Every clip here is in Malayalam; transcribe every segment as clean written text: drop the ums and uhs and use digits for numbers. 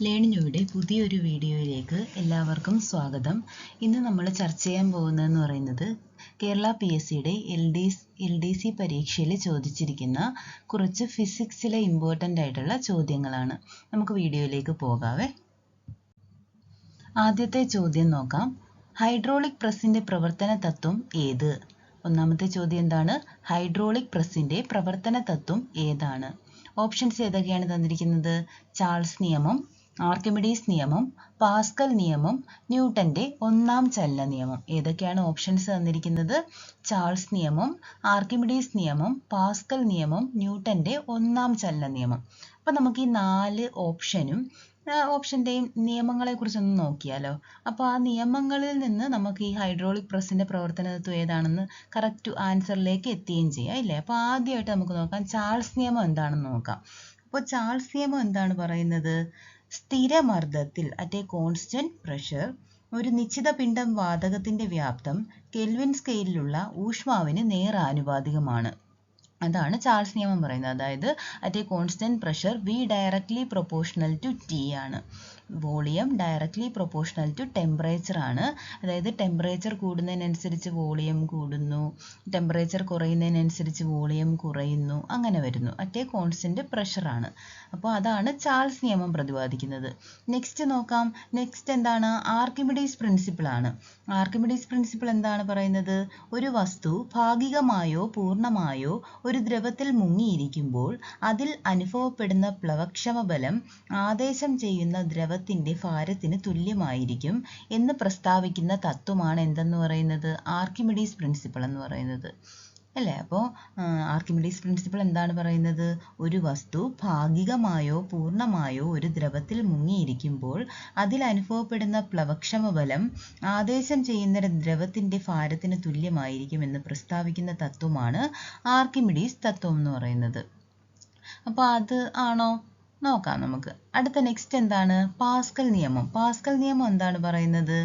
ലേണിംഗയുടെ പുതിയൊരു വീഡിയോയിലേക്ക് എല്ലാവർക്കും സ്വാഗതം. ഇന്ന് നമ്മൾ ചർച്ച ചെയ്യാൻ പോകുന്നതെന്ന് പറയുന്നത് കേരള PSCയുടെ LDC പരീക്ഷയിൽ ചോദിച്ചിരിക്കുന്ന കുറച്ച് ഫിസിക്സിലെ ഇമ്പോർട്ടൻ്റ് ആയിട്ടുള്ള ചോദ്യങ്ങളാണ്. നമുക്ക് വീഡിയോയിലേക്ക് പോകാവേ. ആദ്യത്തെ ചോദ്യം നോക്കാം. ഹൈഡ്രോളിക് പ്രസ്സിന്റെ പ്രവർത്തന തത്വം ഏത്? ഒന്നാമത്തെ ചോദ്യം എന്താണ്? ഹൈഡ്രോളിക് പ്രസ്സിന്റെ പ്രവർത്തന തത്വം ഏതാണ്? ഓപ്ഷൻസ് ഏതൊക്കെയാണ് തന്നിരിക്കുന്നത്? ചാൾസ് നിയമം, ആർക്കിമിഡീസ് നിയമം, പാസ്കൽ നിയമം, ന്യൂട്ടന്റെ ഒന്നാം ചലന നിയമം. ഏതൊക്കെയാണ് ഓപ്ഷൻസ് തന്നിരിക്കുന്നത്? ചാൾസ് നിയമം, ആർക്കിമിഡീസ് നിയമം, പാസ്കൽ നിയമം, ന്യൂട്ടന്റെ ഒന്നാം ചലന നിയമം. അപ്പൊ നമുക്ക് ഈ 4 ഓപ്ഷന്റെയും നിയമങ്ങളെ കുറിച്ചൊന്ന് നോക്കിയാലോ. അപ്പോൾ ആ നിയമങ്ങളിൽ നിന്ന് നമുക്ക് ഈ ഹൈഡ്രോളിക് പ്രസ്സിന്റെ പ്രവർത്തന തത്വം ഏതാണെന്ന് കറക്റ്റ് ആൻസറിലേക്ക് എത്തുകയും ചെയ്യാം, ഇല്ലേ? അപ്പോൾ ആദ്യമായിട്ട് നമുക്ക് നോക്കാം ചാൾസ് നിയമം എന്താണെന്ന് നോക്കാം. അപ്പോൾ ചാൾസ് നിയമം എന്താണ് പറയുന്നത്? സ്ഥിരമർദ്ദത്തിൽ അറ്റ് എ കോൺസ്റ്റന്റ് പ്രഷർ ഒരു നിശ്ചിത പിണ്ഡം വാതകത്തിന്റെ വ്യാപ്തം കെൽവിൻ സ്കെയിലിലുള്ള ഊഷ്മാവിന് നേരാനുപാതികമാണ്. അതാണ് ചാൾസ് നിയമം പറയുന്നത്. അതായത് at a constant pressure V directly proportional to T ആണ്. Volume directly proportional to temperature ആണ്. അതായത് ടെമ്പറേച്ചർ കൂടുന്നതിനനുസരിച്ച് വോളിയം കൂടുന്നു, ടെമ്പറേച്ചർ കുറയുന്നതിനനുസരിച്ച് വോളിയം കുറയുന്നു, അങ്ങനെ വരുന്നു. അറ്റ് എ കോൺസ്റ്റന്റ് പ്രഷർ ആണ്. അപ്പോൾ അതാണ് ചാൾസ് നിയമം പ്രതിപാദിക്കുന്നത്. നെക്സ്റ്റ് നോക്കാം. നെക്സ്റ്റ് എന്താണ്? ആർക്കിമിഡീസ് പ്രിൻസിപ്പിൾ ആണ്. ആർക്കിമിഡീസ് പ്രിൻസിപ്പിൾ എന്താണ് പറയുന്നത്? ഒരു വസ്തു ഭാഗികമായോ പൂർണ്ണമായോ ഒരു ദ്രവത്തിൽ മുങ്ങിയിരിക്കുമ്പോൾ അതിൽ അനുഭവപ്പെടുന്ന പ്ലവക്ഷമ ബലം ആദേശം ചെയ്യുന്ന ദ്രവത്തിന്റെ ഭാരത്തിന് തുല്യമായിരിക്കും എന്ന് പ്രസ്താവിക്കുന്ന തത്വമാണ് എന്തെന്ന് പറയുന്നത്? ആർക്കിമിഡീസ് പ്രിൻസിപ്പിൾ എന്ന് പറയുന്നത്, അല്ലേ? അപ്പോൾ ആർക്കിമിഡീസ് പ്രിൻസിപ്പിൾ എന്താണ് പറയുന്നത്? ഒരു വസ്തു ഭാഗികമായോ പൂർണ്ണമായോ ഒരു ദ്രവത്തിൽ മുങ്ങിയിരിക്കുമ്പോൾ അതിൽ അനുഭവപ്പെടുന്ന പ്ലവക്ഷമ ബലം ആദേശം ചെയ്യുന്ന ദ്രവത്തിന്റെ ഭാരത്തിന് തുല്യമായിരിക്കും എന്ന് പ്രസ്താവിക്കുന്ന തത്വമാണ് ആർക്കിമിഡീസ് തത്വം എന്ന് പറയുന്നത്. അപ്പോൾ അത് ആണോ? നോക്കാം നമുക്ക്. അടുത്ത നെക്സ്റ്റ് എന്താണ്? പാസ്കൽ നിയമം. പാസ്കൽ നിയമം എന്താണ് പറയുന്നത്?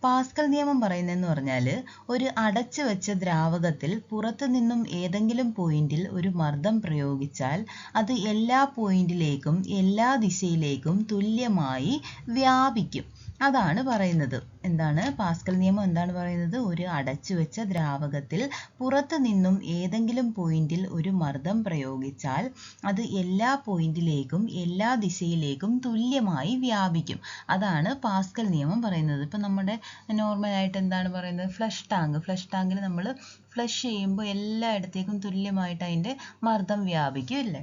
പാസ്കൽ നിയമം പറയുന്നതെന്ന് പറഞ്ഞാൽ ഒരു അടച്ചു വെച്ച ദ്രാവകത്തിൽ പുറത്തു നിന്നും ഏതെങ്കിലും പോയിന്റിൽ ഒരു മർദ്ദം പ്രയോഗിച്ചാൽ അത് എല്ലാ പോയിന്റിലേക്കും എല്ലാ ദിശയിലേക്കും തുല്യമായി വ്യാപിക്കും. അതാണ് പറയുന്നത്. എന്താണ് പാസ്കൽ നിയമം എന്താണ് പറയുന്നത്? ഒരു അടച്ചു വെച്ച ദ്രാവകത്തിൽ പുറത്തു നിന്നും ഏതെങ്കിലും പോയിന്റിൽ ഒരു മർദ്ദം പ്രയോഗിച്ചാൽ അത് എല്ലാ പോയിന്റിലേക്കും എല്ലാ ദിശയിലേക്കും തുല്യമായി വ്യാപിക്കും. അതാണ് പാസ്കൽ നിയമം പറയുന്നത്. ഇപ്പം നമ്മുടെ നോർമലായിട്ട് എന്താണ് പറയുന്നത്? ഫ്ലഷ് ടാങ്കിൽ നമ്മൾ ഫ്ലഷ് ചെയ്യുമ്പോൾ എല്ലായിടത്തേക്കും തുല്യമായിട്ട് അതിൻ്റെ മർദ്ദം വ്യാപിക്കും, ഇല്ലേ?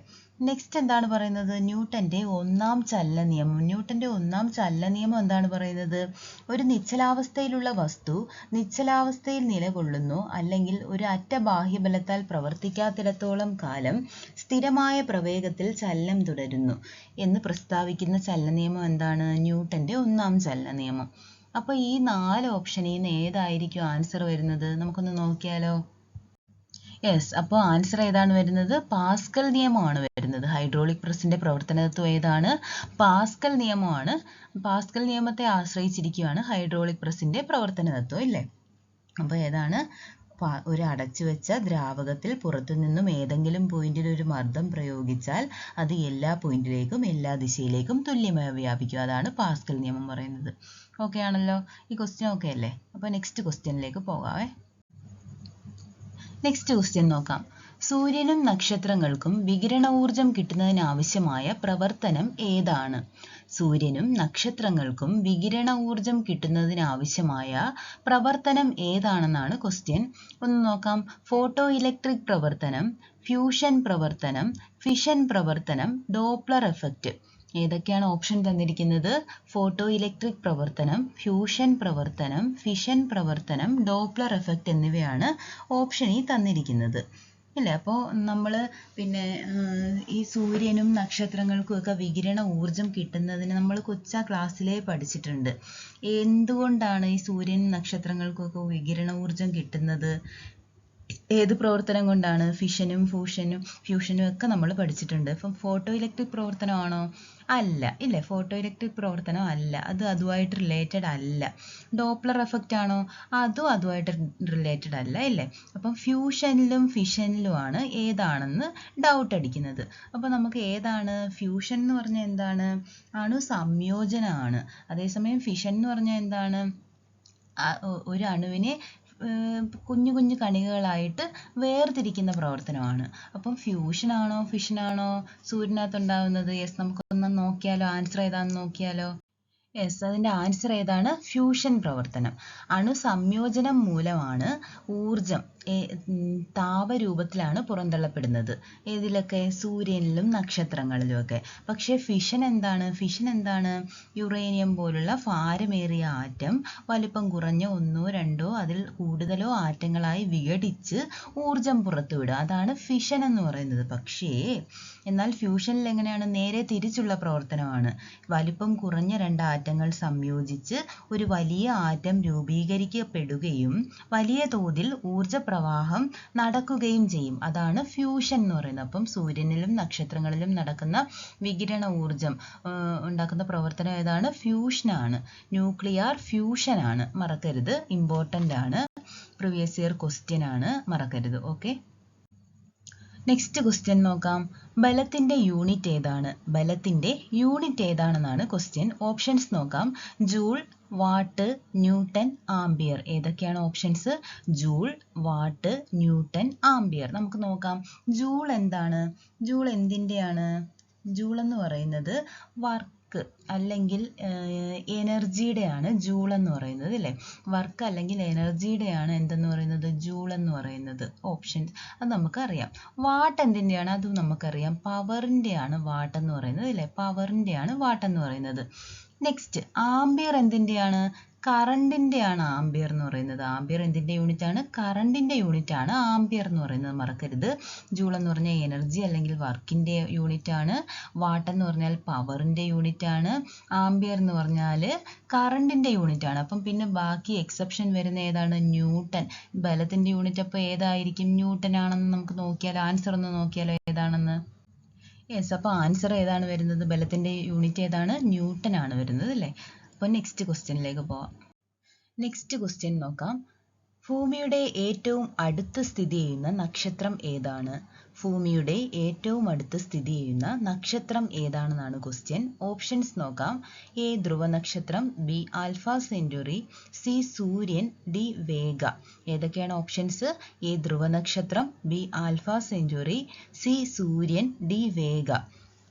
നെക്സ്റ്റ് എന്താണ് പറയുന്നത്? ന്യൂട്ടന്റെ ഒന്നാം ചലന നിയമം. ന്യൂട്ടന്റെ ഒന്നാം ചലന നിയമം എന്താണ് പറയുന്നത്? ഒരു നിശ്ചലാവസ്ഥയിലുള്ള വസ്തു നിശ്ചലാവസ്ഥയിൽ നിലകൊള്ളുന്നു അല്ലെങ്കിൽ ഒരു അറ്റ ബാഹ്യബലത്താൽ പ്രവർത്തിക്കാത്തിടത്തോളം കാലം സ്ഥിരമായ പ്രവേഗത്തിൽ ചലനം തുടരുന്നു എന്ന് പ്രസ്താവിക്കുന്ന ചലന നിയമം എന്താണ്? ന്യൂട്ടന്റെ ഒന്നാം ചലന നിയമം. അപ്പോൾ ഈ 4 ഓപ്ഷനിൽ നിന്ന് ഏതായിരിക്കും ആൻസർ വരുന്നത്? നമുക്കൊന്ന് നോക്കിയാലോ. യെസ്, അപ്പോൾ ആൻസർ ഏതാണ് വരുന്നത്? പാസ്കൽ നിയമമാണ് വരുന്നത്. ഹൈഡ്രോളിക് പ്രസ്സിന്റെ പ്രവർത്തന തത്വം ഏതാണ്? പാസ്കൽ നിയമമാണ്. പാസ്കൽ നിയമത്തെ ആശ്രയിച്ചിരിക്കുകയാണ് ഹൈഡ്രോളിക് പ്രസ്സിന്റെ പ്രവർത്തന തത്വം, ഇല്ലേ? അപ്പോൾ ഏതാണ്? ഒരു അടച്ചു വെച്ച ദ്രാവകത്തിൽ പുറത്തു നിന്നും ഏതെങ്കിലും പോയിന്റിൽ ഒരു മർദ്ദം പ്രയോഗിച്ചാൽ അത് എല്ലാ പോയിന്റിലേക്കും എല്ലാ ദിശയിലേക്കും തുല്യമായി വ്യാപിക്കും. അതാണ് പാസ്കൽ നിയമം പറയുന്നത്. ഓക്കെ ആണല്ലോ? ഈ ക്വസ്റ്റ്യൻ ഓക്കെ അല്ലേ? അപ്പോൾ നെക്സ്റ്റ് ക്വസ്റ്റ്യനിലേക്ക് പോകാവേ. നെക്സ്റ്റ് ക്വസ്റ്റ്യൻ നോക്കാം. സൂര്യനും നക്ഷത്രങ്ങൾക്കും വികിരണ ഊർജം കിട്ടുന്നതിനാവശ്യമായ പ്രവർത്തനം ഏതാണ്? സൂര്യനും നക്ഷത്രങ്ങൾക്കും വികിരണ ഊർജം കിട്ടുന്നതിനാവശ്യമായ പ്രവർത്തനം ഏതാണെന്നാണ് ക്വസ്റ്റ്യൻ. ഒന്ന് നോക്കാം. ഫോട്ടോ ഇലക്ട്രിക് പ്രവർത്തനം, ഫ്യൂഷൻ പ്രവർത്തനം, ഫിഷൻ പ്രവർത്തനം, ഡോപ്ലർ എഫക്റ്റ്. ഏതൊക്കെയാണ് ഓപ്ഷൻ തന്നിരിക്കുന്നത്? ഫോട്ടോ ഇലക്ട്രിക് പ്രവർത്തനം, ഫ്യൂഷൻ പ്രവർത്തനം, ഫിഷൻ പ്രവർത്തനം, ഡോപ്ലർ എഫക്റ്റ് എന്നിവയാണ് ഓപ്ഷനിൽ തന്നിരിക്കുന്നത്, ഇല്ലേ? അപ്പോൾ നമ്മൾ പിന്നെ ഈ സൂര്യനും നക്ഷത്രങ്ങൾക്കും ഒക്കെ വികിരണ ഊർജം കിട്ടുന്നതിന് നമ്മൾ ക്ലാസ്സിലേ പഠിച്ചിട്ടുണ്ട്. എന്തുകൊണ്ടാണ് ഈ സൂര്യനും നക്ഷത്രങ്ങൾക്കും ഒക്കെ വികിരണ ഊർജം കിട്ടുന്നത്? ഏത് പ്രവർത്തനം കൊണ്ടാണ്? ഫിഷനും ഫ്യൂഷനും ഒക്കെ നമ്മൾ പഠിച്ചിട്ടുണ്ട്. അപ്പം ഫോട്ടോ ഇലക്ട്രിക് പ്രവർത്തനമാണോ? അല്ല. ഇല്ലേ, ഫോട്ടോ ഇലക്ട്രിക് പ്രവർത്തനം അല്ല, അത് അതുമായിട്ട് റിലേറ്റഡ് അല്ല. ഡോപ്ലർ എഫക്റ്റ് ആണോ? അതും അതുമായിട്ട് റിലേറ്റഡ് അല്ല, ഇല്ലേ. അപ്പം ഫ്യൂഷനിലും ഫിഷനിലുമാണ് ഏതാണെന്ന് ഡൗട്ട് അടിക്കുന്നത്. അപ്പം നമുക്ക് ഏതാണ്? ഫ്യൂഷൻ എന്ന് പറഞ്ഞാൽ എന്താണ്? അണു സംയോജനമാണ്. അതേസമയം ഫിഷൻ എന്ന് പറഞ്ഞാൽ എന്താണ്? ഒരു അണുവിനെ കുഞ്ഞു കുഞ്ഞു കണികകളായിട്ട് വേർതിരിക്കുന്ന പ്രവർത്തനമാണ്. അപ്പം ഫ്യൂഷനാണോ ഫിഷനാണോ സൂര്യനകത്തുണ്ടാവുന്നത്? യെസ്, നമുക്കൊന്ന് നോക്കിയാലോ, ആൻസർ ഏതാണെന്ന് നോക്കിയാലോ. യെസ്, അതിൻ്റെ ആൻസർ ഏതാണ്? ഫ്യൂഷൻ പ്രവർത്തനം. അണുസംയോജനം മൂലമാണ് ഊർജം താപരൂപത്തിലാണ് പുറന്തള്ളപ്പെടുന്നത്. ഏതിലൊക്കെ? സൂര്യനിലും നക്ഷത്രങ്ങളിലുമൊക്കെ. പക്ഷേ ഫിഷൻ എന്താണ്? യുറേനിയം പോലുള്ള ഭാരമേറിയ ആറ്റം വലിപ്പം കുറഞ്ഞ ഒന്നോ രണ്ടോ അതിൽ കൂടുതലോ ആറ്റങ്ങളായി വിഘടിച്ച് ഊർജം പുറത്തുവിടുക. അതാണ് ഫിഷൻ എന്ന് പറയുന്നത്. പക്ഷേ എന്നാൽ ഫ്യൂഷനിൽ എങ്ങനെയാണ്? നേരെ തിരിച്ചുള്ള പ്രവർത്തനമാണ്. വലിപ്പം കുറഞ്ഞ രണ്ട് ആറ്റങ്ങൾ സംയോജിച്ച് ഒരു വലിയ ആറ്റം രൂപീകരിക്കപ്പെടുകയും വലിയ തോതിൽ ഊർജപ്രവാഹം നടക്കുകയും ചെയ്യും. അതാണ് ഫ്യൂഷൻ എന്ന് പറയുന്നത്. അപ്പം സൂര്യനിലും നക്ഷത്രങ്ങളിലും നടക്കുന്ന വികിരണ ഊർജം ഉണ്ടാക്കുന്ന പ്രവർത്തനം ഏതാണ്? ഫ്യൂഷനാണ്. ന്യൂക്ലിയർ ഫ്യൂഷനാണ്. മറക്കരുത്, ഇമ്പോർട്ടൻ്റ് ആണ്. പ്രീവിയസ് ഇയർ ക്വസ്റ്റ്യൻ ആണ്, മറക്കരുത്. ഓക്കെ, നെക്സ്റ്റ് ക്വസ്റ്റ്യൻ നോക്കാം. ബലത്തിന്റെ യൂണിറ്റ് ഏതാണ്? ബലത്തിന്റെ യൂണിറ്റ് ഏതാണെന്നാണ് ക്വസ്റ്റ്യൻ. ഓപ്ഷൻസ് നോക്കാം. Joule, watt, newton, ampere. ഏതൊക്കെയാണ് options? Joule, watt, newton, ampere. നമുക്ക് നോക്കാം. ജൂൾ എന്താണ്? ജൂൾ എന്തിൻ്റെയാണ്? ജൂൾ എന്ന് പറയുന്നത് വർക്ക് അല്ലെങ്കിൽ എനർജിയുടെയാണ് ജൂൾ എന്ന് പറയുന്നത്, അല്ലേ. വർക്ക് അല്ലെങ്കിൽ എനർജിയുടെയാണ് എന്തെന്ന് പറയുന്നത്? ജൂൾ എന്ന് പറയുന്നത്. ഓപ്ഷൻസ് അത് നമുക്കറിയാം. വാട്ട് എന്തിൻ്റെയാണ്? അതും നമുക്കറിയാം. പവറിൻ്റെയാണ് വാട്ട് എന്ന് പറയുന്നത്, അല്ലേ. പവറിൻ്റെയാണ് വാട്ട് എന്ന് പറയുന്നത്. നെക്സ്റ്റ്, ആംപിയർ എന്തിൻ്റെയാണ്? കറണ്ടിൻ്റെയാണ് ആംപിയർ എന്ന് പറയുന്നത്. ആംപിയർ എന്തിൻ്റെ യൂണിറ്റ് ആണ്? കറണ്ടിൻ്റെ യൂണിറ്റ് ആണ് ആംപിയർ എന്ന് പറയുന്നത്, മറക്കരുത്. ജൂൾ എന്ന് പറഞ്ഞാൽ എനർജി അല്ലെങ്കിൽ വർക്കിൻ്റെ യൂണിറ്റ് ആണ്. വാട്ട് എന്ന് പറഞ്ഞാൽ പവറിൻ്റെ യൂണിറ്റ് ആണ്. ആംപിയർ എന്ന് പറഞ്ഞാൽ കറണ്ടിൻ്റെ യൂണിറ്റ് ആണ്. അപ്പം പിന്നെ ബാക്കി എക്സെപ്ഷൻ വരുന്ന ഏതാണ്? ന്യൂട്ടൺ. ബലത്തിൻ്റെ യൂണിറ്റ് അപ്പോൾ ഏതായിരിക്കും? ന്യൂട്ടൺ ആണെന്ന് നമുക്ക് നോക്കിയാലോ, ആൻസർ ഒന്ന് നോക്കിയാലോ ഏതാണെന്ന്. യെസ്, അപ്പോൾ ആൻസർ ഏതാണ് വരുന്നത്? ബലത്തിൻ്റെ യൂണിറ്റ് ഏതാണ്? ന്യൂട്ടൺ ആണ് വരുന്നത്, അല്ലേ. അപ്പോൾ നെക്സ്റ്റ് ക്വസ്റ്റ്യനിലേക്ക് പോവാം. നെക്സ്റ്റ് ക്വസ്റ്റ്യൻ നോക്കാം. ഭൂമിയുടെ ഏറ്റവും അടുത്ത് സ്ഥിതി ചെയ്യുന്ന നക്ഷത്രം ഏതാണ്? ഭൂമിയുടെ ഏറ്റവും അടുത്ത് സ്ഥിതി ചെയ്യുന്ന നക്ഷത്രം ഏതാണെന്നാണ് ക്വസ്റ്റ്യൻ. ഓപ്ഷൻസ് നോക്കാം. എ ധ്രുവ നക്ഷത്രം, ബി ആൽഫ സെന്റുറി, സി സൂര്യൻ, ഡി വേഗ. ഏതൊക്കെയാണ് ഓപ്ഷൻസ്? എ ധ്രുവ നക്ഷത്രം, ബി ആൽഫ സെന്റുറി, സി സൂര്യൻ, ഡി വേഗ.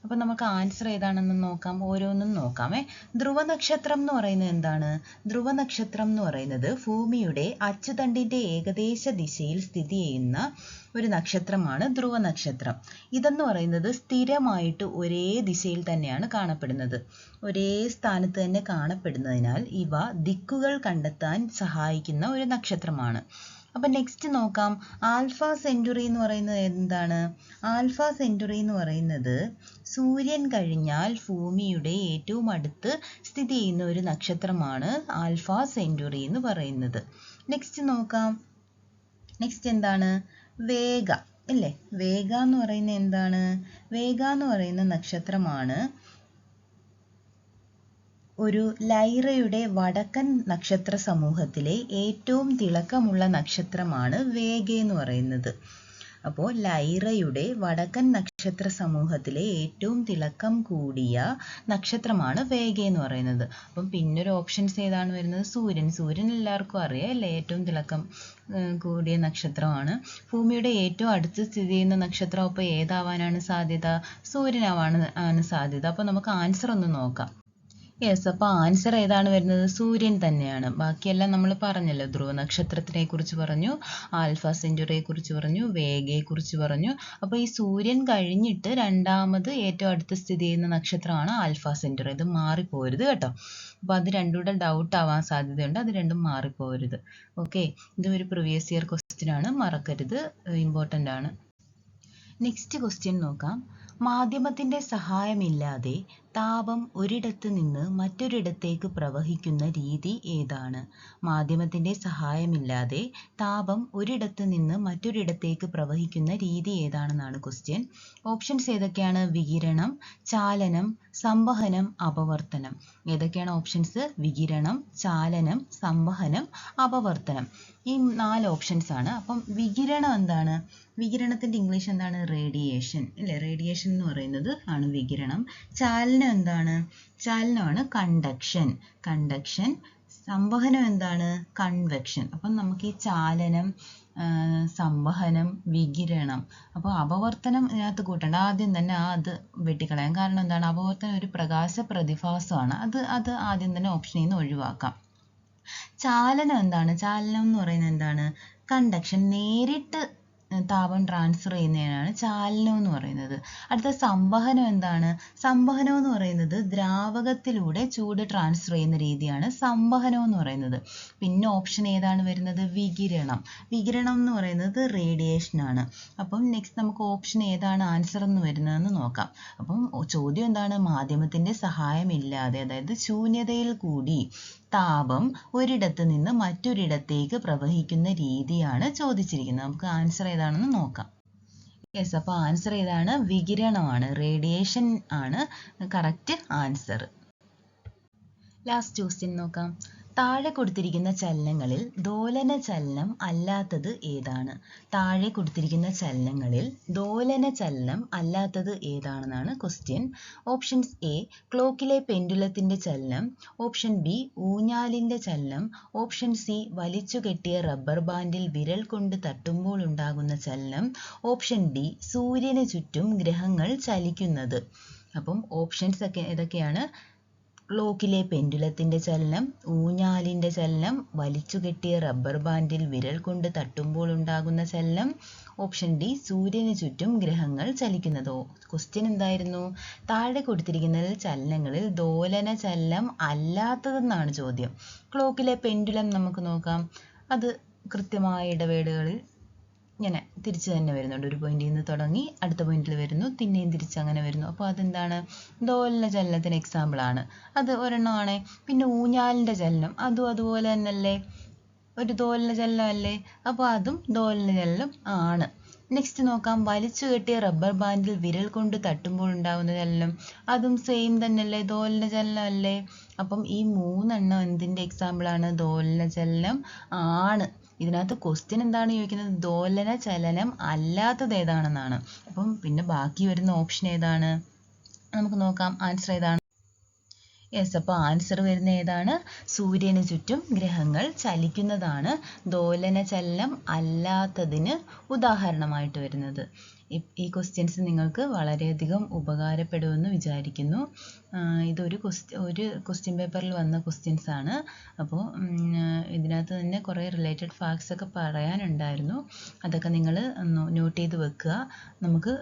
അപ്പം നമുക്ക് ആൻസർ ഏതാണെന്ന് നോക്കാം. ഓരോന്നും നോക്കാമേ. ധ്രുവ നക്ഷത്രം എന്ന് പറയുന്നത് എന്താണ്? ധ്രുവ നക്ഷത്രം എന്ന് പറയുന്നത് ഭൂമിയുടെ അച്ചുതണ്ടിന്റെ ഏകദേശ ദിശയിൽ സ്ഥിതി ചെയ്യുന്ന ഒരു നക്ഷത്രമാണ് ധ്രുവ നക്ഷത്രം. ഇതെന്ന് പറയുന്നത് സ്ഥിരമായിട്ട് ഒരേ ദിശയിൽ തന്നെയാണ് കാണപ്പെടുന്നത്. ഒരേ സ്ഥാനത്ത് തന്നെ കാണപ്പെടുന്നതിനാൽ ഇവ ദിക്കുകൾ കണ്ടെത്താൻ സഹായിക്കുന്ന ഒരു നക്ഷത്രമാണ്. അപ്പം നെക്സ്റ്റ് നോക്കാം. ആൽഫ സെന്റുറി എന്ന് പറയുന്നത് എന്താണ്? ആൽഫ സെന്റുറി എന്ന് പറയുന്നത് സൂര്യൻ കഴിഞ്ഞാൽ ഭൂമിയുടെ ഏറ്റവും അടുത്ത് സ്ഥിതി ചെയ്യുന്ന ഒരു നക്ഷത്രമാണ് ആൽഫ സെന്റുറി എന്ന് പറയുന്നത്. നെക്സ്റ്റ് നോക്കാം. നെക്സ്റ്റ് എന്താണ്? വേഗ, അല്ലേ. വേഗ എന്ന് പറയുന്നത് എന്താണ്? വേഗ എന്ന് പറയുന്ന നക്ഷത്രമാണ് ഒരു ലൈറയുടെ വടക്കൻ നക്ഷത്ര സമൂഹത്തിലെ ഏറ്റവും തിളക്കമുള്ള നക്ഷത്രമാണ് വേഗ എന്ന് പറയുന്നത്. അപ്പോൾ ലൈറയുടെ വടക്കൻ നക്ഷത്ര സമൂഹത്തിലെ ഏറ്റവും തിളക്കം കൂടിയ നക്ഷത്രമാണ് വേഗ എന്ന് പറയുന്നത്. അപ്പം പിന്നൊരു ഓപ്ഷൻസ് ഏതാണ് വരുന്നത്? സൂര്യൻ. സൂര്യൻ എല്ലാവർക്കും അറിയാം, അല്ലേ. ഏറ്റവും തിളക്കം കൂടിയ നക്ഷത്രമാണ്. ഭൂമിയുടെ ഏറ്റവും അടുത്ത് സ്ഥിതി ചെയ്യുന്ന നക്ഷത്രം അപ്പോൾ ഏതാവാനാണ് സാധ്യത? സൂര്യനാവാണ് സാധ്യത. അപ്പോൾ നമുക്ക് ആൻസർ ഒന്ന് നോക്കാം. യെസ്, അപ്പോൾ ആൻസർ ഏതാണ് വരുന്നത്? സൂര്യൻ തന്നെയാണ്. ബാക്കിയെല്ലാം നമ്മൾ പറഞ്ഞല്ലോ. ധ്രുവ നക്ഷത്രത്തിനെ കുറിച്ച് പറഞ്ഞു, ആൽഫ സെന്റുറിയെ കുറിച്ച് പറഞ്ഞു, വേഗയെ കുറിച്ച് പറഞ്ഞു. അപ്പോൾ ഈ സൂര്യൻ കഴിഞ്ഞിട്ട് രണ്ടാമത് ഏറ്റവും അടുത്ത് സ്ഥിതി ചെയ്യുന്ന നക്ഷത്രമാണ് ആൽഫ സെന്റുറി. ഇത് മാറിപ്പോരുത് കേട്ടോ. അപ്പോൾ അത് രണ്ടുകൂടെ ഡൗട്ട് ആവാൻ സാധ്യതയുണ്ട്. അത് രണ്ടും മാറിപ്പോരുത്. ഓക്കെ, ഇത് ഒരു പ്രീവിയസ് ഇയർ ക്വസ്റ്റ്യൻ ആണ്, മറക്കരുത്, ഇമ്പോർട്ടൻ്റ് ആണ്. നെക്സ്റ്റ് ക്വസ്റ്റ്യൻ നോക്കാം. മാധ്യമത്തിന്റെ സഹായമില്ലാതെ താപം ഒരിടത്ത് നിന്ന് മറ്റൊരിടത്തേക്ക് പ്രവഹിക്കുന്ന രീതി ഏതാണ്? മാധ്യമത്തിന്റെ സഹായമില്ലാതെ താപം ഒരിടത്ത് നിന്ന് മറ്റൊരിടത്തേക്ക് പ്രവഹിക്കുന്ന രീതി ഏതാണെന്നാണ് ക്വസ്റ്റ്യൻ. ഓപ്ഷൻസ് ഏതൊക്കെയാണ്? വികിരണം, ചാലനം, സംവഹനം, അപവർത്തനം. ഏതൊക്കെയാണ് ഓപ്ഷൻസ്? വികിരണം, ചാലനം, സംവഹനം, അപവർത്തനം. ഈ 4 ഓപ്ഷൻസ് ആണ്. അപ്പം വികിരണം എന്താണ്? വികിരണത്തിന്റെ ഇംഗ്ലീഷ് എന്താണ്? റേഡിയേഷൻ അല്ലേ? റേഡിയേഷൻ എന്ന് പറയുന്നത് ആണ് വികിരണം. ചാലനം എന്താണ്? ചാലനമാണ് കണ്ടക്ഷൻ. കണ്ടക്ഷൻ. സംവഹനം എന്താണ്? കൺവെക്ഷൻ. അപ്പം നമുക്ക് ഈ ചാലനം, സംവഹനം, വികിരണം, അപ്പോൾ അപവർത്തനം ഇതിനകത്ത് കൂട്ടണ്ട. ആദ്യം തന്നെ അത് വെട്ടിക്കളയാം. കാരണം എന്താണ്? അപവർത്തനം ഒരു പ്രകാശ പ്രതിഭാസമാണ്. അത് ആദ്യം തന്നെ ഓപ്ഷനിൽ നിന്ന് ഒഴിവാക്കാം. ചാലനം എന്താണ്? ചാലനം എന്ന് പറയുന്നത് എന്താണ്? കണ്ടക്ഷൻ. നേരിട്ട് താപം ട്രാൻസ്ഫർ ചെയ്യുന്നതിനാണ് ചാലനം എന്ന് പറയുന്നത്. അടുത്ത സംവഹനം എന്താണ്? സംവഹനം എന്ന് പറയുന്നത് ദ്രാവകത്തിലൂടെ ചൂട് ട്രാൻസ്ഫർ ചെയ്യുന്ന രീതിയാണ് സംവഹനം എന്ന് പറയുന്നത്. പിന്നെ ഓപ്ഷൻ ഏതാണ് വരുന്നത്? വികിരണം. വികിരണം എന്ന് പറയുന്നത് റേഡിയേഷൻ ആണ്. അപ്പം നെക്സ്റ്റ് നമുക്ക് ഓപ്ഷൻ ഏതാണ് ആൻസർ എന്ന് വരുന്നതെന്ന് നോക്കാം. അപ്പം ചോദ്യം എന്താണ്? മാധ്യമത്തിന്റെ സഹായമില്ലാതെ, അതായത് ശൂന്യതയിൽ കൂടി താപം ഒരിടത്ത് നിന്ന് മറ്റൊരിടത്തേക്ക് പ്രവഹിക്കുന്ന രീതിയാണ് ചോദിച്ചിരിക്കുന്നത്. നമുക്ക് ആൻസർ ഏതാണെന്ന് നോക്കാം. യെസ്, അപ്പോൾ ആൻസർ ഏതാണ്? വികിരണമാണ്. റേഡിയേഷൻ ആണ് കറക്റ്റ് ആൻസർ. ലാസ്റ്റ് ക്വസ്റ്റ്യൻ നോക്കാം. താഴെ കൊടുത്തിരിക്കുന്ന ചലനങ്ങളിൽ ദോലന ചലനം അല്ലാത്തത് ഏതാണ്? താഴെ കൊടുത്തിരിക്കുന്ന ചലനങ്ങളിൽ ദോലന ചലനം അല്ലാത്തത് ഏതാണെന്നാണ് ക്വസ്റ്റ്യൻ. ഓപ്ഷൻസ് എ ക്ലോക്കിലെ പെൻഡുലത്തിന്റെ ചലനം, ഓപ്ഷൻ ബി ഊഞ്ഞാലിന്റെ ചലനം, ഓപ്ഷൻ സി വലിച്ചുകെട്ടിയ റബ്ബർ ബാൻഡിൽ വിരൽ കൊണ്ട് തട്ടുമ്പോൾ ഉണ്ടാകുന്ന ചലനം, ഓപ്ഷൻ ഡി സൂര്യന് ചുറ്റും ഗ്രഹങ്ങൾ ചലിക്കുന്നത്. അപ്പം ഓപ്ഷൻസ് ഒക്കെ ഏതൊക്കെയാണ്? ക്ലോക്കിലെ പെൻഡുലത്തിന്റെ ചലനം, ഊഞ്ഞാലിന്റെ ചലനം, വലിച്ചുകെട്ടിയ റബ്ബർ ബാൻഡിൽ വിരൽ കൊണ്ട് തട്ടുമ്പോൾ ഉണ്ടാകുന്ന ചലനം, ഓപ്ഷൻ ഡി സൂര്യന് ചുറ്റും ഗ്രഹങ്ങൾ ചലിക്കുന്നതോ. ക്വസ്റ്റ്യൻ എന്തായിരുന്നു? താഴെ കൊടുത്തിരിക്കുന്ന ചലനങ്ങളിൽ ദോലന ചലനം അല്ലാത്തതെന്നാണ് ചോദ്യം. ക്ലോക്കിലെ പെൻഡുലം നമുക്ക് നോക്കാം. അത് കൃത്യമായ ഇടവേളകളിൽ ഇങ്ങനെ തിരിച്ച് തന്നെ വരുന്നുണ്ട്. ഒരു പോയിന്റിൽ നിന്ന് തുടങ്ങി അടുത്ത പോയിന്റിൽ വരുന്നു, പിന്നെയും തിരിച്ച് അങ്ങനെ വരുന്നു. അപ്പോൾ അതെന്താണ്? ദോലന ചലനത്തിന് എക്സാമ്പിൾ ആണ്. അത് ഒരെണ്ണമാണ്. പിന്നെ ഊഞ്ഞാലിന്റെ ചലനം, അതും അതുപോലെ തന്നെയല്ലേ? ഒരു ദോലന ചലനം അല്ലേ? അപ്പോൾ അതും ദോലന ചലനം ആണ്. നെക്സ്റ്റ് നോക്കാം. വലിച്ചു കെട്ടിയ റബ്ബർ ബാൻഡിൽ വിരൽ കൊണ്ട് തട്ടുമ്പോൾ ഉണ്ടാകുന്ന ചലനം, അതും സെയിം തന്നെയല്ലേ? ദോലന ചലനം അല്ലേ? അപ്പം ഈ 3 എണ്ണം എന്തിന്റെ എക്സാമ്പിൾ ആണ്? ദോലന ചലനം ആണ്. ഇതിനകത്ത് ക്വസ്റ്റ്യൻ എന്താണ് ചോദിക്കുന്നത്? ദോലന ചലനം അല്ലാത്തത് ഏതാണെന്നാണ്. അപ്പം പിന്നെ ബാക്കി വരുന്ന ഓപ്ഷൻ ഏതാണ്? നമുക്ക് നോക്കാം ആൻസർ ഏതാണ്. യെസ്, അപ്പോൾ ആൻസർ വരുന്ന ഏതാണ്? സൂര്യന് ചുറ്റും ഗ്രഹങ്ങൾ ചലിക്കുന്നതാണ് ദോലന ചലനം അല്ലാത്തതിന് ഉദാഹരണമായിട്ട് വരുന്നത്. ഈ ക്വസ്റ്റ്യൻസ് നിങ്ങൾക്ക് വളരെയധികം ഉപകാരപ്പെടുമെന്ന് വിചാരിക്കുന്നു. ഇതൊരു ക്വസ്റ്റ്യൻ പേപ്പറിൽ വന്ന ക്വസ്റ്റ്യൻസ് ആണ്. അപ്പോൾ ഇതിനകത്ത് തന്നെ കുറേ റിലേറ്റഡ് ഫാക്ട്സ് ഒക്കെ പറയാനുണ്ടായിരുന്നു. അതൊക്കെ നിങ്ങൾ നോട്ട് ചെയ്ത് വെക്കുക. നമുക്ക്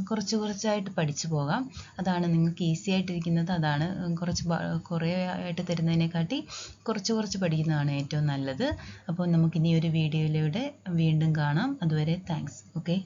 കുറച്ചായിട്ട് പഠിച്ചു പോകാം. അതാണ് നിങ്ങൾക്ക് ഈസി ആയിട്ടിരിക്കുന്നത്. അതാണ് കുറേ ആയിട്ട് തരുന്നതിനെക്കാട്ടി കുറച്ച് പഠിക്കുന്നതാണ് ഏറ്റവും നല്ലത്. അപ്പോൾ നമുക്കിനി ഒരു വീഡിയോയിലൂടെ വീണ്ടും കാണാം. അതുവരെ താങ്ക്സ്. ഓക്കെ.